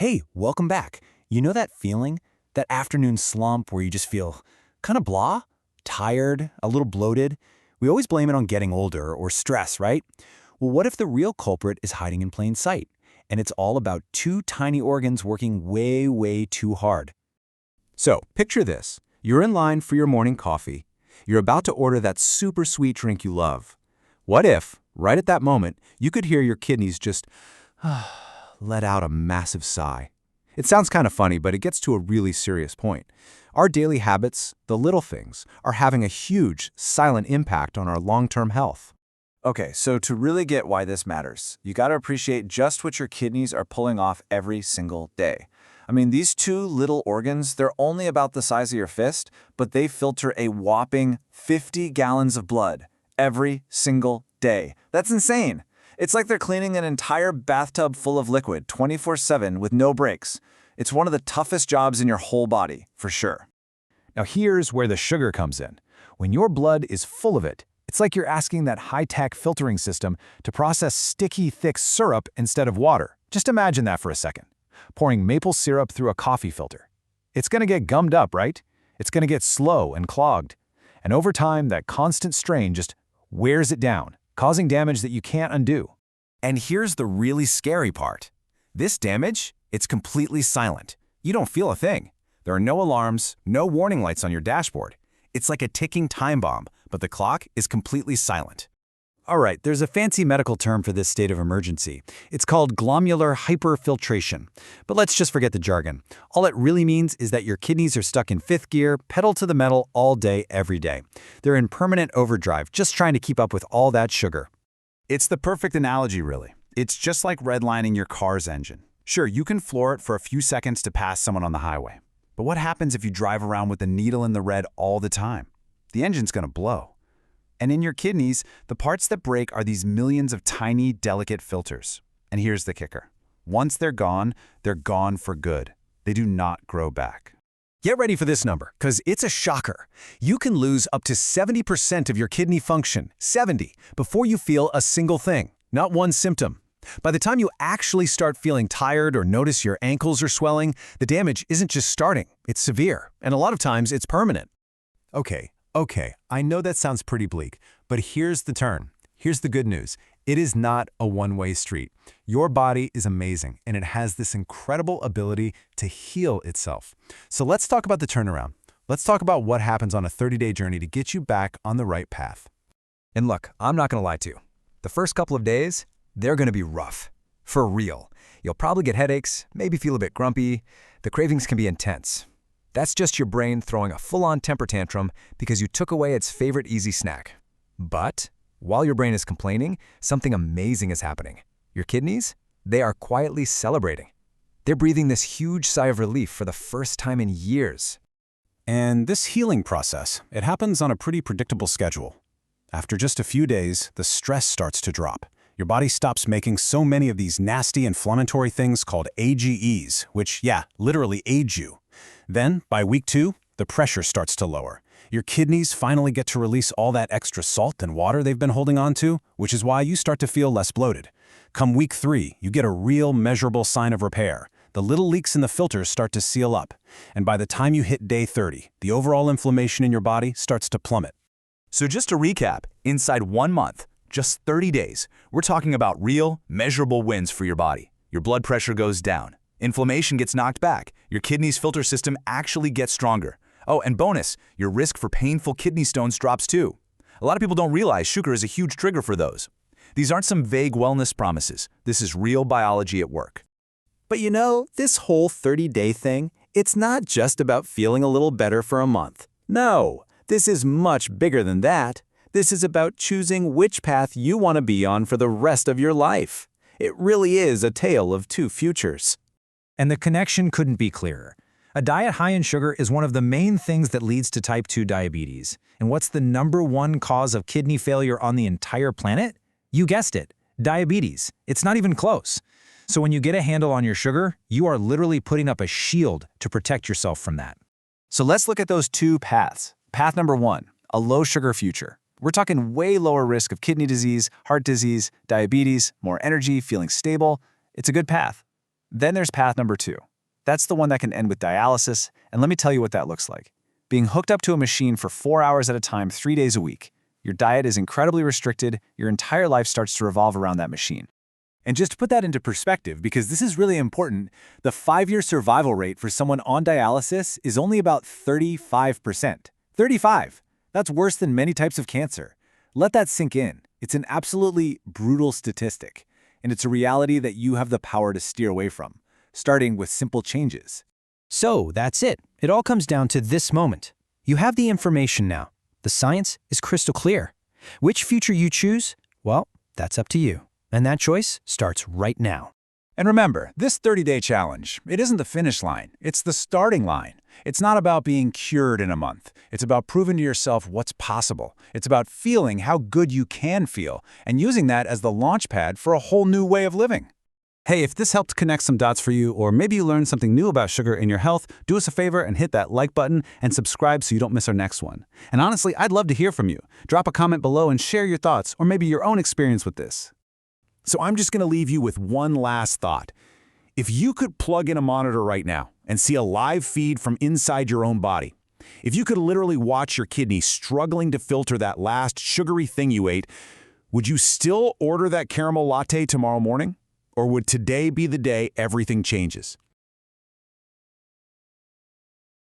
Hey, welcome back. You know that feeling? That afternoon slump where you just feel kind of blah? Tired, a little bloated? We always blame it on getting older or stress, right? Well, what if the real culprit is hiding in plain sight? And it's all about two tiny organs working way, way too hard. So, picture this. You're in line for your morning coffee. You're about to order that super sweet drink you love. What if, right at that moment, you could hear your kidneys just let out a massive sigh? It sounds kind of funny, but it gets to a really serious point. Our daily habits, the little things, are having a huge, silent impact on our long-term health. Okay, so to really get why this matters, you gotta appreciate just what your kidneys are pulling off every single day. I mean, these two little organs, they're only about the size of your fist, but they filter a whopping 50 gallons of blood every single day. That's insane. It's like they're cleaning an entire bathtub full of liquid 24/7 with no breaks. It's one of the toughest jobs in your whole body, for sure. Now here's where the sugar comes in. When your blood is full of it, it's like you're asking that high-tech filtering system to process sticky, thick syrup instead of water. Just imagine that for a second. Pouring maple syrup through a coffee filter. It's going to get gummed up, right? It's going to get slow and clogged. And over time, that constant strain just wears it down, causing damage that you can't undo. And here's the really scary part. This damage, it's completely silent. You don't feel a thing. There are no alarms, no warning lights on your dashboard. It's like a ticking time bomb, but the clock is completely silent. All right, there's a fancy medical term for this state of emergency. It's called glomerular hyperfiltration. But let's just forget the jargon. All it really means is that your kidneys are stuck in fifth gear, pedal to the metal all day, every day. They're in permanent overdrive, just trying to keep up with all that sugar. It's the perfect analogy, really. It's just like redlining your car's engine. Sure, you can floor it for a few seconds to pass someone on the highway. But what happens if you drive around with a needle in the red all the time? The engine's gonna blow. And in your kidneys, the parts that break are these millions of tiny, delicate filters. And here's the kicker. Once they're gone for good. They do not grow back. Get ready for this number, because it's a shocker. You can lose up to 70% of your kidney function, 70, before you feel a single thing, not one symptom. By the time you actually start feeling tired or notice your ankles are swelling, the damage isn't just starting, it's severe, and a lot of times it's permanent. Okay, I know that sounds pretty bleak, but here's the turn. Here's the good news. It is not a one-way street. Your body is amazing, and it has this incredible ability to heal itself. So let's talk about the turnaround. Let's talk about what happens on a 30-day journey to get you back on the right path. And look, I'm not gonna lie to you. The first couple of days, they're gonna be rough. For real. You'll probably get headaches, maybe feel a bit grumpy. The cravings can be intense. That's just your brain throwing a full-on temper tantrum because you took away its favorite easy snack. But while your brain is complaining, something amazing is happening. Your kidneys, they are quietly celebrating. They're breathing this huge sigh of relief for the first time in years. And this healing process, it happens on a pretty predictable schedule. After just a few days, the stress starts to drop. Your body stops making so many of these nasty inflammatory things called AGEs, which, literally age you. Then, by week 2, the pressure starts to lower. Your kidneys finally get to release all that extra salt and water they've been holding on to, which is why you start to feel less bloated. Come week 3, you get a real measurable sign of repair. The little leaks in the filters start to seal up. And by the time you hit day 30, the overall inflammation in your body starts to plummet. So just to recap, inside 1 month, just 30 days, we're talking about real, measurable wins for your body. Your blood pressure goes down. Inflammation gets knocked back. Your kidney's filter system actually gets stronger. Oh, and bonus, your risk for painful kidney stones drops too. A lot of people don't realize sugar is a huge trigger for those. These aren't some vague wellness promises. This is real biology at work. But you know, this whole 30-day thing, it's not just about feeling a little better for a month. No, this is much bigger than that. This is about choosing which path you want to be on for the rest of your life. It really is a tale of two futures. And the connection couldn't be clearer. A diet high in sugar is one of the main things that leads to type 2 diabetes. And what's the #1 cause of kidney failure on the entire planet? You guessed it, diabetes. It's not even close. So when you get a handle on your sugar, you are literally putting up a shield to protect yourself from that. So let's look at those two paths. Path number 1, a low sugar future. We're talking way lower risk of kidney disease, heart disease, diabetes, more energy, feeling stable. It's a good path. Then there's path number 2. That's the one that can end with dialysis, and let me tell you what that looks like. Being hooked up to a machine for 4 hours at a time, 3 days a week. Your diet is incredibly restricted, your entire life starts to revolve around that machine. And just to put that into perspective, because this is really important, the 5-year survival rate for someone on dialysis is only about 35%. 35! That's worse than many types of cancer. Let that sink in. It's an absolutely brutal statistic, and it's a reality that you have the power to steer away from, starting with simple changes. So that's it. It all comes down to this moment. You have the information now. The science is crystal clear. Which future you choose? Well, that's up to you. And that choice starts right now. And remember, this 30-day challenge, it isn't the finish line, it's the starting line. It's not about being cured in a month. It's about proving to yourself what's possible. It's about feeling how good you can feel and using that as the launch pad for a whole new way of living. Hey, if this helped connect some dots for you, or maybe you learned something new about sugar in your health, do us a favor and hit that like button and subscribe so you don't miss our next one. And honestly, I'd love to hear from you. Drop a comment below and share your thoughts, or maybe your own experience with this. So I'm just going to leave you with one last thought. If you could plug in a monitor right now and see a live feed from inside your own body, if you could literally watch your kidney struggling to filter that last sugary thing you ate, would you still order that caramel latte tomorrow morning? Or would today be the day everything changes?